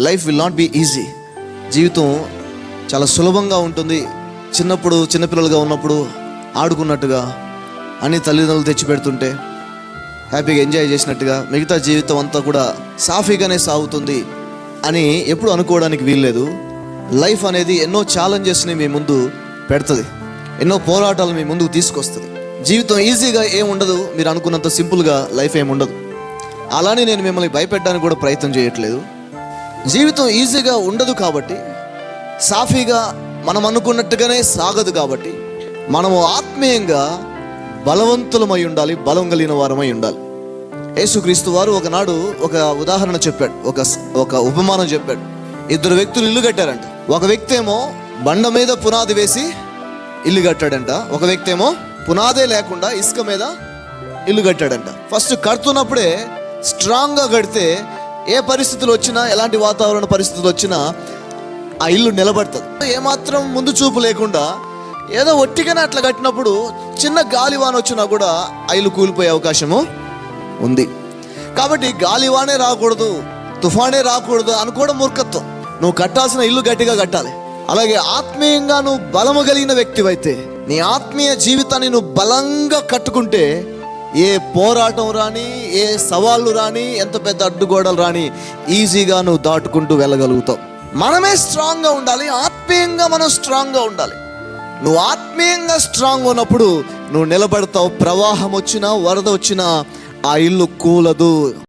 Life will not be easy. జీవితం చాలా సులభంగా ఉంటుంది. చిన్నపిల్లలుగా ఉన్నప్పుడు ఆడుకున్నట్టుగా అన్ని తల్లిదండ్రులు తెచ్చిపెడుతుంటే హ్యాపీగా ఎంజాయ్ చేసినట్టుగా మిగతా జీవితం అంతా కూడా సాఫీగానే సాగుతుంది అని ఎప్పుడు అనుకోవడానికి వీల్లేదు. లైఫ్ అనేది ఎన్నో ఛాలెంజెస్ని మీ ముందు పెడుతుంది, ఎన్నో పోరాటాలు మీ ముందుకు తీసుకొస్తుంది. జీవితం ఈజీగా ఏముండదు, మీరు అనుకున్నంత సింపుల్గా లైఫ్ ఏముండదు. అలానే నేను మిమ్మల్ని భయపెట్టడానికి కూడా ప్రయత్నం చేయట్లేదు. జీవితం ఈజీగా ఉండదు కాబట్టి, సాఫీగా మనం అనుకున్నట్టుగానే సాగదు కాబట్టి, మనము ఆత్మీయంగా బలవంతులమై ఉండాలి, బలం కలిగిన వారమై ఉండాలి. యేసుక్రీస్తు వారు ఒకనాడు ఒక ఉదాహరణ చెప్పాడు, ఒక ఉపమానం చెప్పాడు. 2 వ్యక్తులు ఇల్లు కట్టారంట. ఒక వ్యక్తి ఏమో బండ మీద పునాది వేసి ఇల్లు కట్టాడంట, ఒక వ్యక్తి ఏమో పునాదే లేకుండా ఇసుక మీద ఇల్లు కట్టాడంట. ఫస్ట్ కడుతున్నప్పుడే స్ట్రాంగ్గా కడితే ఏ పరిస్థితులు వచ్చినా, ఎలాంటి వాతావరణ పరిస్థితులు వచ్చినా ఆ ఇల్లు నిలబడుతుంది. ఏమాత్రం ముందు చూపు లేకుండా ఏదో ఒట్టిగానే అట్లా కట్టినప్పుడు చిన్న గాలివాన వచ్చినా కూడా ఆ ఇల్లు కూలిపోయే అవకాశము ఉంది. కాబట్టి గాలివానే రాకూడదు, తుఫానే రాకూడదు అనుకోవడం మూర్ఖత్వం. నువ్వు కట్టాల్సిన ఇల్లు గట్టిగా కట్టాలి. అలాగే ఆత్మీయంగా నువ్వు బలము కలిగిన వ్యక్తివైతే, నీ ఆత్మీయ జీవితాన్ని నువ్వు బలంగా కట్టుకుంటే ఏ పోరాటం రాని, ఏ సవాళ్ళు రాని, ఎంత పెద్ద అడ్డుగోడలు రాని ఈజీగా నువ్వు దాటుకుంటూ వెళ్ళగలుగుతావు. మనమే స్ట్రాంగ్గా ఉండాలి, ఆత్మీయంగా మనం స్ట్రాంగ్గా ఉండాలి. నువ్వు ఆత్మీయంగా స్ట్రాంగ్ ఉన్నప్పుడు నువ్వు నిలబడతావు. ప్రవాహం వచ్చినా, వరద వచ్చినా ఆ ఇల్లు కూలదు.